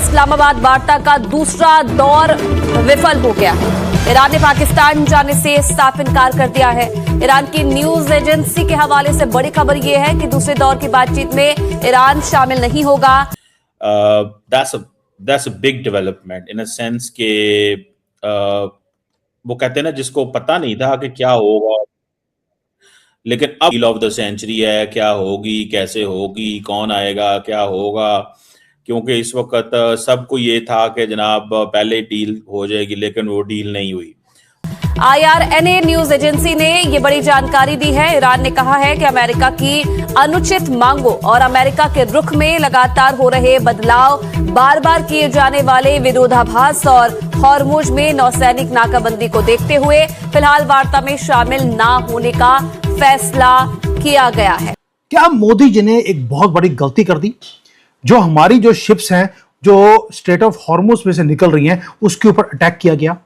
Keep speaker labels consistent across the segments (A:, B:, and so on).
A: इस्लामाबाद वार्ता का दूसरा दौर विफल हो गया है। ईरान ने पाकिस्तान जाने से साफ इनकार कर दिया है। ईरान की न्यूज एजेंसी के हवाले से बड़ी खबर यह है कि दूसरे दौर की बातचीत में ईरान शामिल नहीं होगा।
B: That's a big development in a sense के वो कहते हैं ना, जिसको पता नहीं था कि क्या होगा, लेकिन अब डील ऑफ द सेंचुरी है। क्या होगी, कैसे होगी, कौन आएगा, क्या होगा, क्योंकि इस वक्त सबको ये था कि जनाब पहले डील हो जाएगी, लेकिन वो डील नहीं हुई।
A: IRNA न्यूज एजेंसी ने ये बड़ी जानकारी दी है। ईरान ने कहा है कि अमेरिका की अनुचित मांगों और अमेरिका के रुख में लगातार हो रहे बदलाव, बार बार किए जाने वाले विरोधाभास और हॉर्मुज में नौसैनिक नाकाबंदी को देखते हुए फिलहाल वार्ता में शामिल ना होने का फैसला किया गया है।
C: क्या मोदी जी ने एक बहुत बड़ी गलती कर दी? जो हमारी जो शिप्स हैं जो स्ट्रेट ऑफ हॉर्मुज में से निकल रही हैं, उसके ऊपर अटैक किया गया।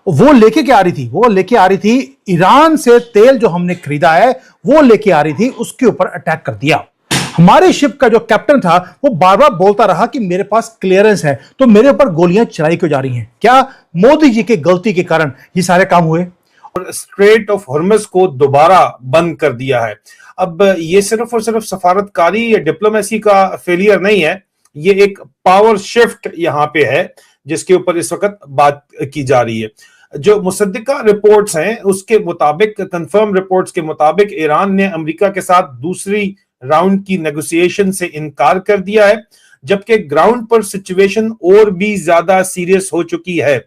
C: वो लेके क्या आ रही थी? वो लेके आ रही थी ईरान से तेल जो हमने खरीदा है, वो लेके आ रही थी, उसके ऊपर अटैक कर दिया। हमारे शिप का जो कैप्टन था वो बार बार बोलता रहा कि मेरे पास क्लियरेंस है, तो मेरे ऊपर गोलियां चलाई क्यों जा रही हैं? क्या मोदी जी की गलती के कारण ये सारे काम हुए?
D: और स्ट्रेट ऑफ हॉर्मुज को दोबारा बंद कर दिया है। अब ये सिर्फ और सिर्फ सफारतकारी या डिप्लोमेसी का फेलियर नहीं है, ये एक पावर शिफ्ट यहाँ पे है जिसके ऊपर इस वक्त बात की जा रही है। जो मुसद्दिका रिपोर्ट्स हैं उसके मुताबिक, कंफर्म रिपोर्ट्स के मुताबिक, ईरान ने अमेरिका के साथ दूसरी राउंड की नेगोशिएशन से इनकार कर दिया है, जबकि ग्राउंड पर सिचुएशन और भी ज्यादा सीरियस हो चुकी है।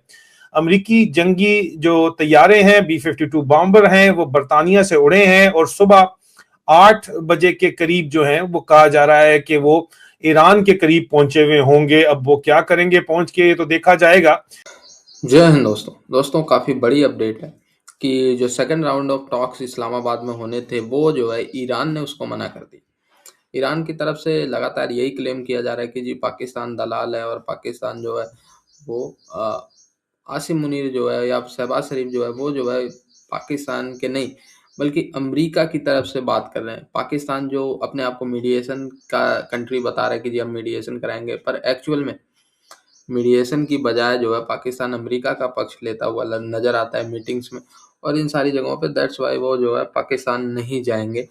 D: अमेरिकी जंगी जो तैयारे हैं, B-52 बॉम्बर हैं, वो बरतानिया से उड़े हैं और सुबह 8 बजे के करीब जो है वो कहा जा रहा है कि वो ईरान के करीब पहुंचे हुए होंगे। अब वो क्या करेंगे पहुंच के, तो देखा जाएगा।
E: जय हिंद दोस्तों, काफ़ी बड़ी अपडेट है कि जो second round of talks Islamabad में होने थे, वो जो है ईरान ने उसको मना कर दी। ईरान की तरफ से लगातार यही क्लेम किया जा रहा है कि जी पाकिस्तान दलाल है और पाकिस्तान जो है वो आसिम मुनीर जो है या शहबाज शरीफ जो है वो जो है पाकिस्तान के नहीं बल्कि अमेरिका की तरफ से बात कर रहे हैं। पाकिस्तान जो अपने आप को मीडिएशन का कंट्री बता रहा है कि जी हम मीडिएशन कराएंगे, पर एक्चुअल में मीडिएशन की बजाय जो है पाकिस्तान अमेरिका का पक्ष लेता हुआ नजर आता है मीटिंग्स में, और इन सारी जगहों पे दैट्स वाई वो जो है पाकिस्तान नहीं जाएंगे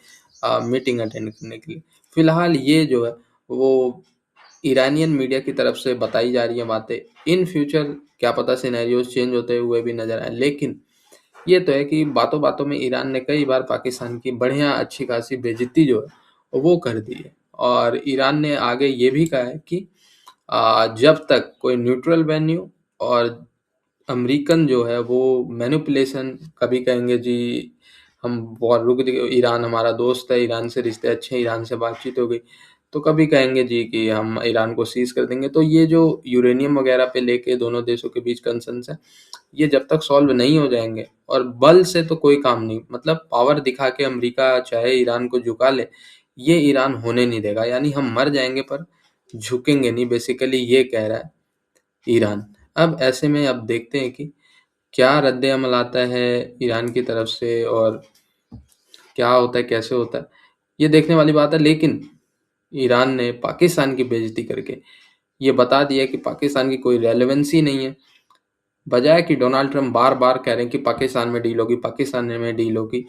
E: मीटिंग अटेंड करने के लिए। फिलहाल ये जो है वो ईरानियन मीडिया की तरफ से बताई जा रही है बातें। इन फ्यूचर क्या पता सिनेरियोज चेंज होते हुए भी नजर आए, लेकिन ये तो है कि बातों बातों में ईरान ने कई बार पाकिस्तान की बढ़िया अच्छी खासी बेइज्जती जो है वो कर दी है। और ईरान ने आगे ये भी कहा है कि जब तक कोई न्यूट्रल वेन्यू और अमेरिकन जो है वो मैनिपुलेशन, कभी कहेंगे जी हम वॉर रुक गए, ईरान हमारा दोस्त है, ईरान से रिश्ते अच्छे हैं, ईरान से बातचीत हो गई, तो कभी कहेंगे जी कि हम ईरान को सीज कर देंगे। तो ये जो यूरेनियम वगैरह पे लेके दोनों देशों के बीच कंसर्न्स है, ये जब तक सॉल्व नहीं हो जाएंगे, और बल से तो कोई काम नहीं, मतलब पावर दिखा के अमेरिका चाहे ईरान को झुका ले, ये ईरान होने नहीं देगा। यानी हम मर जाएंगे पर झुकेंगे नहीं, बेसिकली ये कह रहा है ईरान। अब ऐसे में अब देखते हैं कि क्या रद्द अमल आता है ईरान की तरफ से और क्या होता है, कैसे होता है, ये देखने वाली बात है। लेकिन ईरान ने पाकिस्तान की बेइज्जती करके ये बता दिया कि पाकिस्तान की कोई रेलेवेंसी नहीं है, बजाय कि डोनाल्ड ट्रम्प बार बार कह रहे हैं कि पाकिस्तान में डील होगी, पाकिस्तान में डील होगी।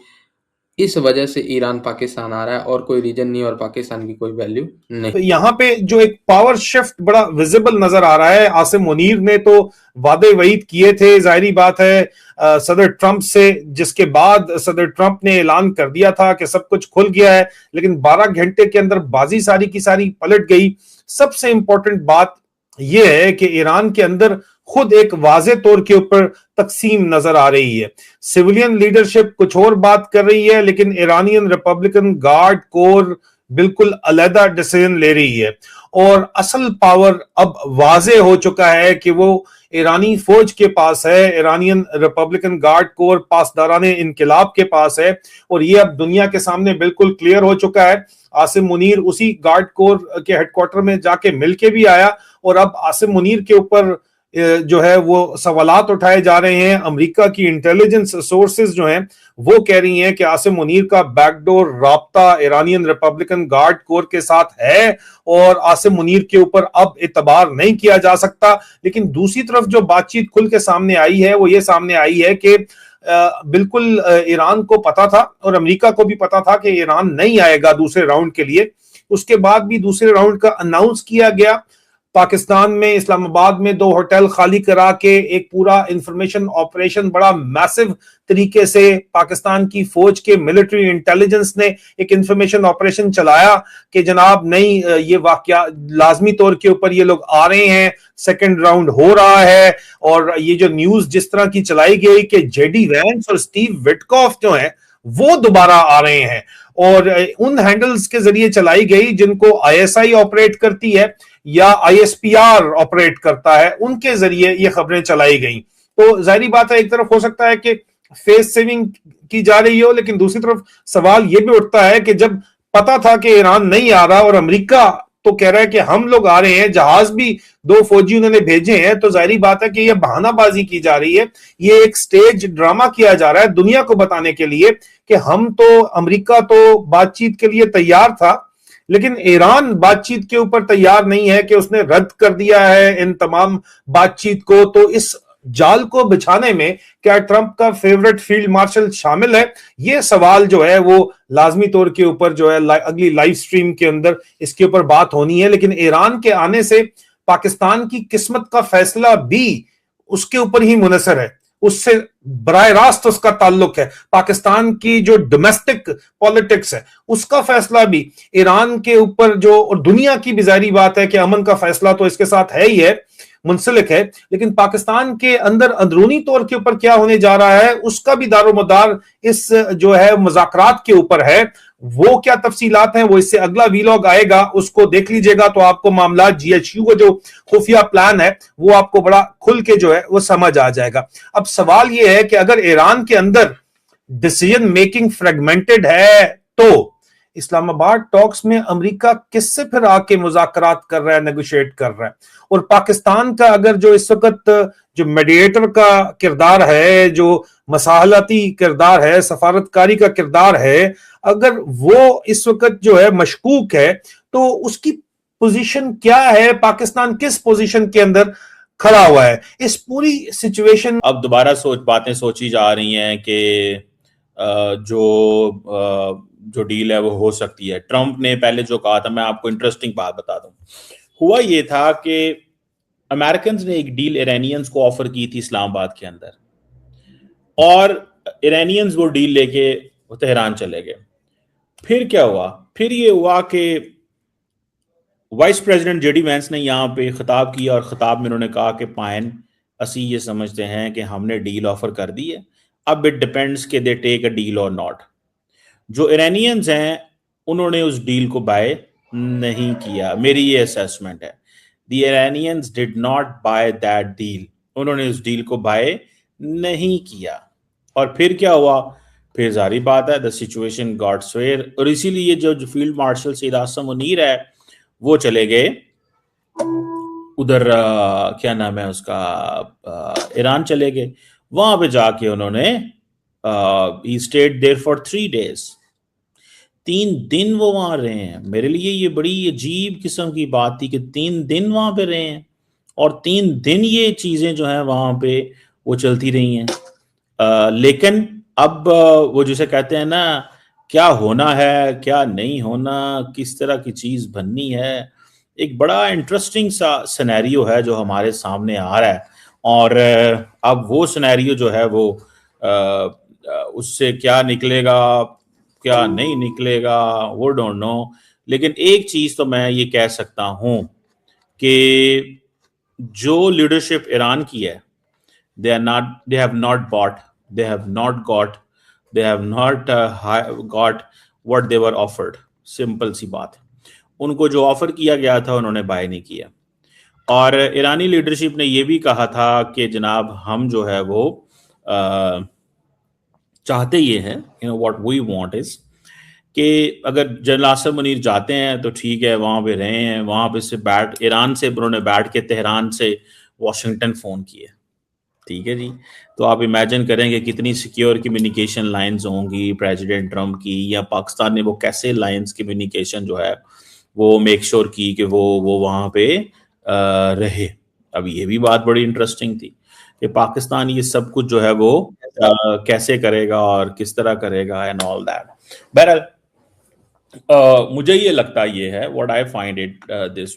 E: इस वजह से ईरान पाकिस्तान आ रहा है और कोई रीजन नहीं और पाकिस्तान की कोई वैल्यू नहीं।
D: तो यहाँ पे जो एक पावर शिफ्ट बड़ा विजिबल नजर आ रहा है। आसिम मुनीर ने तो वादे वईद किए थे, जाहिर बात है, सदर ट्रंप से, जिसके बाद सदर ट्रंप ने ऐलान कर दिया था कि सब कुछ खुल गया है, लेकिन 12 घंटे के अंदर बाजी सारी की सारी पलट गई। सबसे इंपॉर्टेंट बात यह है कि ईरान के अंदर खुद एक वाजे तौर के ऊपर तकसीम नजर आ रही है। सिविलियन लीडरशिप कुछ और बात कर रही है, लेकिन ईरानियन रिपब्लिकन गार्ड कोर बिल्कुल अलग डिसीजन ले रही है। और असल पावर अब वाजे हो चुका है कि वो ईरानी फौज के पास है, ईरानियन रिपब्लिकन गार्ड कोर पासदाराने इनकिलाब के पास है, और ये अब दुनिया के सामने बिल्कुल क्लियर हो चुका है। आसिम मुनीर उसी गार्ड कोर के हेडक्वार्टर में जाके मिलके भी आया, और अब आसिम मुनीर के ऊपर जो है वो सवालात उठाए जा रहे हैं। अमेरिका की इंटेलिजेंस सोर्सेज जो हैं वो कह रही हैं कि आसिम मुनीर का बैकडोर राब्ता ईरानियन रिपब्लिकन गार्ड कोर के साथ है और आसिम मुनीर के ऊपर अब एतबार नहीं किया जा सकता। लेकिन दूसरी तरफ जो बातचीत खुल के सामने आई है वो ये सामने आई है कि बिल्कुल ईरान को पता था और अमेरिका को भी पता था कि ईरान नहीं आएगा दूसरे राउंड के लिए। उसके बाद भी दूसरे राउंड का अनाउंस किया गया। पाकिस्तान में इस्लामाबाद में 2 होटल खाली करा के एक पूरा इंफॉर्मेशन ऑपरेशन बड़ा मैसिव तरीके से पाकिस्तान की फौज के मिलिट्री इंटेलिजेंस ने एक इंफॉर्मेशन ऑपरेशन चलाया कि जनाब नहीं, ये वाकया लाजमी तौर के ऊपर ये लोग आ रहे हैं, सेकंड राउंड हो रहा है। और ये जो न्यूज जिस तरह की चलाई गई कि जेडी वैंस और स्टीव विटकॉफ जो है वो दोबारा आ रहे हैं और उन हैंडल्स के जरिए चलाई गई जिनको आईएसआई ऑपरेट करती है या आईएसपीआर ऑपरेट करता है, उनके जरिए ये खबरें चलाई गई। तो जाहिर बात है एक तरफ हो सकता है कि फेस सेविंग की जा रही हो, लेकिन दूसरी तरफ सवाल ये भी उठता है कि जब पता था कि ईरान नहीं आ रहा और अमेरिका तो कह रहा है कि हम लोग आ रहे हैं, जहाज भी 2 फौजी उन्होंने भेजे हैं, तो जाहिर बात है कि ये बहानाबाजी की जा रही है। ये एक स्टेज ड्रामा किया जा रहा है दुनिया को बताने के लिए कि हम तो, अमेरिका तो बातचीत के लिए तैयार था, लेकिन ईरान बातचीत के ऊपर तैयार नहीं है कि उसने रद्द कर दिया है इन तमाम बातचीत को। तो इस जाल को बिछाने में क्या ट्रंप का फेवरेट फील्ड मार्शल शामिल है? ये सवाल जो है वो लाजमी तौर के ऊपर जो है अगली लाइव स्ट्रीम के अंदर इसके ऊपर बात होनी है। लेकिन ईरान के आने से पाकिस्तान की किस्मत का फैसला भी उसके ऊपर ही मुनसर है, उससे बराह रास्त उसका ताल्लुक है। पाकिस्तान की जो डोमेस्टिक पॉलिटिक्स है उसका फैसला भी ईरान के ऊपर जो, और दुनिया की भी जाहिर बात है कि अमन का फैसला तो इसके साथ है ही है, मुंसलिक है। लेकिन पाकिस्तान के अंदर अंदरूनी तौर के ऊपर क्या होने जा रहा है उसका भी दारोमदार इस जो है मुज़ाकरात के ऊपर है। वो क्या तफसीलात हैं वो इससे अगला वीलॉग आएगा, उसको देख लीजिएगा तो आपको मामला जीएचयू का जो खुफिया प्लान है वो आपको बड़ा खुल के जो है वो समझ आ जाएगा। अब सवाल ये है कि अगर ईरान के अंदर डिसीजन मेकिंग फ्रेगमेंटेड है तो इस्लामाबाद टॉक्स में अमेरिका किससे फिर आके मुज़ाकरात कर रहा है, नेगोशिएट कर रहा है? और पाकिस्तान का अगर जो इस वक्त जो मीडिएटर का किरदार है, जो मसाहलती किरदार है, सफारतकारी का किरदार है, अगर वो इस वक्त जो है मशकूक है तो उसकी पोजीशन क्या है? पाकिस्तान किस पोजीशन के अंदर खड़ा हुआ है इस पूरी सिचुएशन?
B: अब दोबारा बातें सोची जा रही हैं कि जो डील है वो हो सकती है। ट्रंप ने पहले जो कहा था, मैं आपको इंटरेस्टिंग बात बता दूं, हुआ ये था कि अमेरिकन ने एक डील ईरानियंस को ऑफर की थी इस्लामाबाद के अंदर, और ईरानियंस वो डील लेके तेहरान चले गए। फिर क्या हुआ? फिर ये हुआ कि वाइस प्रेसिडेंट जेडी वैंस ने यहाँ पे खिताब किया और खिताब में उन्होंने कहा कि पायन असी ये समझते हैं कि हमने डील ऑफर कर दी है, अब इट डिपेंड्स कि दे टेक अ डील और नॉट। जो ईरानियंस हैं उन्होंने उस डील को बाय नहीं किया, मेरी ये असेसमेंट है। The Iranians did not by that deal, उन्होंने उस डील को बाय नहीं किया। और फिर क्या हुआ? फिर जारी बात है द सिचुएशन गॉट स्वेयर, और इसीलिए जो फील्ड मार्शल सैयद आसिम मुनीर है वो चले गए उधर, क्या नाम है उसका, ईरान चले गए। वहां पे जाके उन्होंने ही स्टेड देयर फॉर 3 days, 3 दिन वो वहां रहे हैं। मेरे लिए ये बड़ी अजीब किस्म की बात थी कि 3 दिन वहां पे रहे हैं और 3 दिन ये चीजें जो हैं वहां पे वो चलती रही हैं। लेकिन अब वो जिसे कहते हैं ना, क्या होना है क्या नहीं होना, किस तरह की चीज बननी है, एक बड़ा इंटरेस्टिंग सा सिनेरियो है जो हमारे सामने आ रहा है। और अब वो सिनेरियो जो है वो उससे क्या निकलेगा क्या नहीं निकलेगा वो डोंट नो। लेकिन एक चीज तो मैं ये कह सकता हूं कि जो लीडरशिप ईरान की है, they have not got what they were offered। Simple सी बात, उनको जो ऑफर किया गया था उन्होंने बाय नहीं किया। और ईरानी लीडरशिप ने यह भी कहा था कि जनाब हम जो है वो चाहते ये हैं, व्हाट वी वांट इज कि अगर जनरल आसिम मुनीर जाते हैं तो ठीक है, वहां पे रहे हैं, वहां पे से ईरान से उन्होंने बैठ के तेहरान से वॉशिंगटन फोन किए, ठीक है जी। तो आप इमेजिन करेंगे कितनी सिक्योर कम्युनिकेशन लाइंस होंगी प्रेसिडेंट ट्रम्प की, या पाकिस्तान ने वो कैसे लाइंस कम्युनिकेशन जो है वो मेक श्योर की कि वो वहाँ पे रहे। अब ये भी बात बड़ी इंटरेस्टिंग थी कि पाकिस्तान ये सब कुछ जो है वो कैसे करेगा और किस तरह करेगा एंड ऑल दैट। बहरहाल मुझे ये लगता ये है, what I find it this